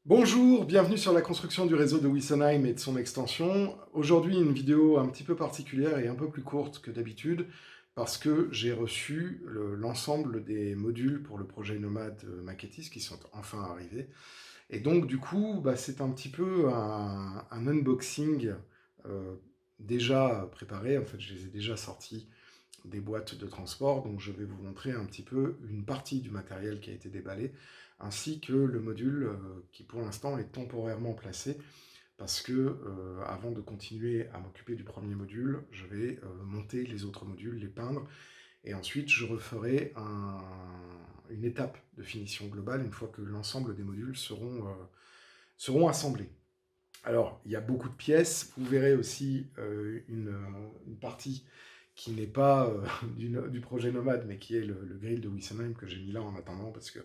Bonjour, bienvenue sur la construction du réseau de Wissonheim et de son extension. Aujourd'hui, une vidéo un petit peu particulière et un peu plus courte que d'habitude parce que j'ai reçu l'ensemble des modules pour le projet Nomad Maquettis qui sont enfin arrivés. Et donc, du coup, c'est un petit peu un unboxing euh, déjà préparé. En fait, je les ai déjà sortis des boîtes de transport, donc je vais vous montrer un petit peu une partie du matériel qui a été déballé, ainsi que le module qui pour l'instant est temporairement placé, parce que avant de continuer à m'occuper du premier module, je vais monter les autres modules, les peindre, et ensuite je referai une étape de finition globale une fois que l'ensemble des modules seront assemblés. Alors, il y a beaucoup de pièces. Vous verrez aussi une partie qui n'est pas du projet Nomad, mais qui est le grill de Wissonheim que j'ai mis là en attendant, parce que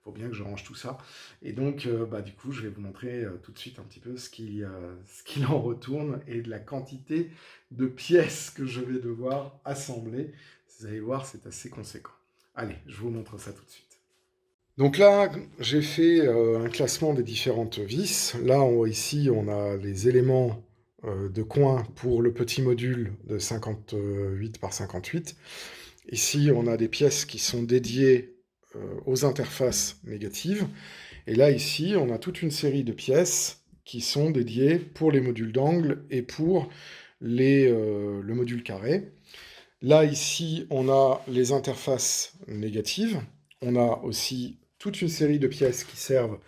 faut bien que je range tout ça. Et donc, du coup, je vais vous montrer tout de suite un petit peu ce qu'il en retourne et de la quantité de pièces que je vais devoir assembler. Vous allez voir, c'est assez conséquent. Allez, je vous montre ça tout de suite. Donc là, j'ai fait un classement des différentes vis. Là, ici, on a les éléments de coin pour le petit module de 58 par 58. Ici, on a des pièces qui sont dédiées aux interfaces négatives. Et là, ici, on a toute une série de pièces qui sont dédiées pour les modules d'angle et pour le module carré. Là, ici, on a les interfaces négatives. On a aussi toute une série de pièces qui servent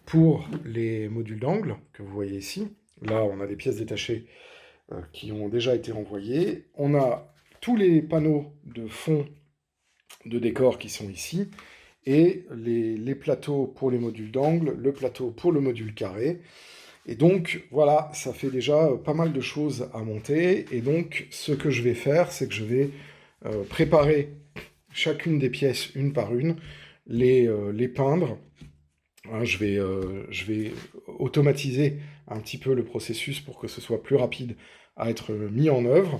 pour les modules d'angle, que vous voyez ici. Là, on a des pièces détachées qui ont déjà été renvoyées. On a tous les panneaux de fond de décor qui sont ici, et les plateaux pour les modules d'angle, le plateau pour le module carré. Et donc, voilà, ça fait déjà pas mal de choses à monter. Et donc, ce que je vais faire, c'est que je vais préparer chacune des pièces une par une, les peindre. Hein, je vais automatiser un petit peu le processus pour que ce soit plus rapide à être mis en œuvre.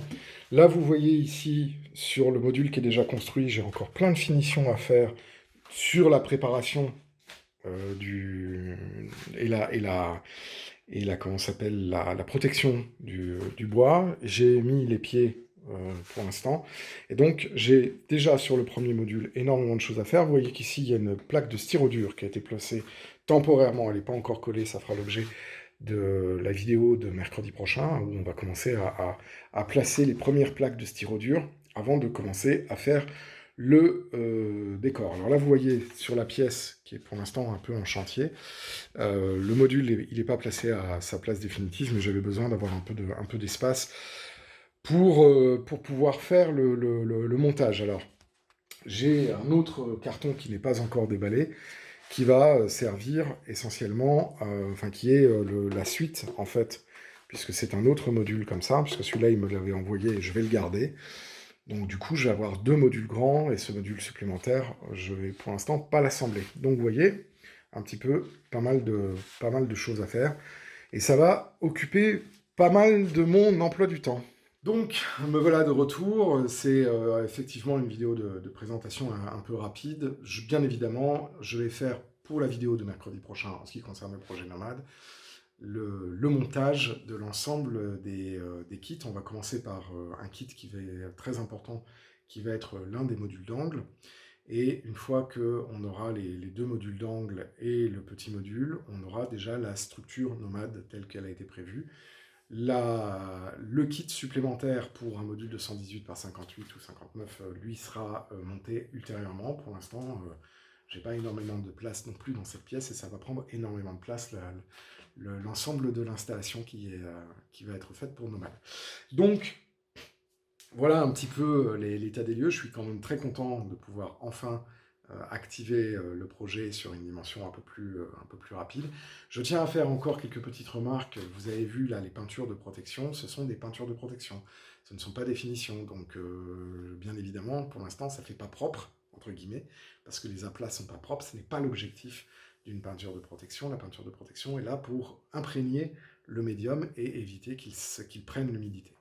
Là, vous voyez ici, sur le module qui est déjà construit, j'ai encore plein de finitions à faire sur la préparation du... comment s'appelle, la protection du bois. J'ai mis les pieds pour l'instant. Et donc, j'ai déjà sur le premier module énormément de choses à faire. Vous voyez qu'ici, il y a une plaque de styrodure qui a été placée temporairement. Elle n'est pas encore collée, ça fera l'objet de la vidéo de mercredi prochain, où on va commencer à placer les premières plaques de styrodure avant de commencer à faire le décor. Alors là, vous voyez sur la pièce, qui est pour l'instant un peu en chantier, le module, il n'est pas placé à sa place définitive, mais j'avais besoin d'avoir un peu d'espace pour pouvoir faire le montage. Alors, j'ai un autre carton qui n'est pas encore déballé, qui va servir essentiellement, enfin qui est la suite, en fait, puisque c'est un autre module comme ça, puisque celui-là, il me l'avait envoyé et je vais le garder. Donc du coup, je vais avoir deux modules grands, et ce module supplémentaire, je vais pour l'instant pas l'assembler. Donc vous voyez, un petit peu, pas mal de choses à faire. Et ça va occuper pas mal de mon emploi du temps. Donc, me voilà de retour. C'est effectivement une vidéo de présentation un peu rapide. Bien évidemment, je vais faire pour la vidéo de mercredi prochain, en ce qui concerne le projet Nomad, le montage de l'ensemble des kits. On va commencer par un kit qui va être très important, qui va être l'un des modules d'angle. Et une fois qu'on aura les deux modules d'angle et le petit module, on aura déjà la structure nomade telle qu'elle a été prévue. Le kit supplémentaire pour un module de 118 par 58 ou 59, lui, sera monté ultérieurement. Pour l'instant, j'ai pas énormément de place non plus dans cette pièce, et ça va prendre énormément de place, l'ensemble de l'installation qui va être faite pour Nomad. Donc, voilà un petit peu l'état des lieux. Je suis quand même très content de pouvoir enfin activer le projet sur une dimension un peu plus rapide. Je tiens à faire encore quelques petites remarques. Vous avez vu là les peintures de protection, ce sont des peintures de protection. Ce ne sont pas des finitions. Donc bien évidemment, pour l'instant, ça ne fait pas propre, entre guillemets, parce que les aplats ne sont pas propres. Ce n'est pas l'objectif d'une peinture de protection. La peinture de protection est là pour imprégner le médium et éviter qu'il prenne l'humidité.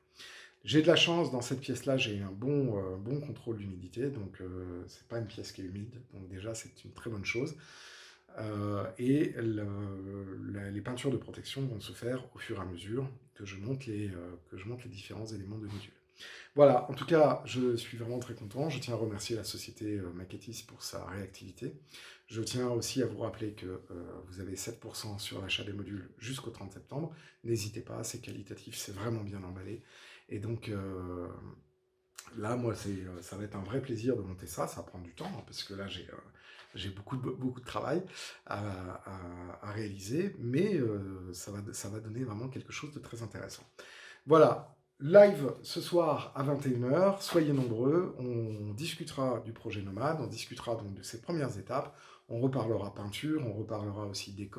J'ai de la chance, dans cette pièce-là, j'ai un bon contrôle d'humidité, donc c'est pas une pièce qui est humide, donc déjà c'est une très bonne chose. Les peintures de protection vont se faire au fur et à mesure que je monte les différents éléments de module. Voilà, en tout cas, je suis vraiment très content. Je tiens à remercier la société Maquettis pour sa réactivité. Je tiens aussi à vous rappeler que vous avez 7% sur l'achat des modules jusqu'au 30 septembre. N'hésitez pas, c'est qualitatif, c'est vraiment bien emballé. Et donc là, moi, ça va être un vrai plaisir de monter ça. Ça prend du temps, hein, parce que là, j'ai beaucoup de travail à réaliser, mais ça va donner vraiment quelque chose de très intéressant. Voilà, live ce soir à 21h, soyez nombreux, on discutera du projet Nomade, on discutera donc de ses premières étapes, on reparlera peinture, on reparlera aussi des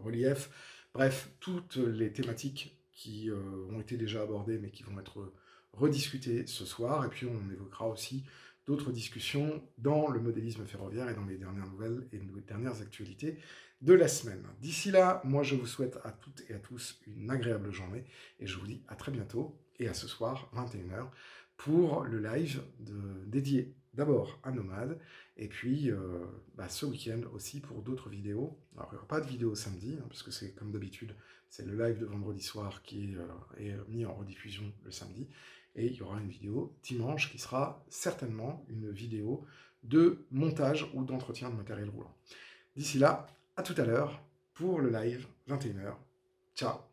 relief, bref, toutes les thématiques qui ont été déjà abordées mais qui vont être rediscutées ce soir, et puis on évoquera aussi d'autres discussions dans le modélisme ferroviaire et dans les dernières nouvelles et les dernières actualités de la semaine. D'ici là, moi je vous souhaite à toutes et à tous une agréable journée et je vous dis à très bientôt et à ce soir, 21h, pour le live dédié d'abord à Nomade et puis ce week-end aussi pour d'autres vidéos. Alors il n'y aura pas de vidéo samedi, hein, parce que c'est comme d'habitude, c'est le live de vendredi soir qui est mis en rediffusion le samedi. Et il y aura une vidéo dimanche qui sera certainement une vidéo de montage ou d'entretien de matériel roulant. D'ici là, à tout à l'heure pour le live 21h. Ciao.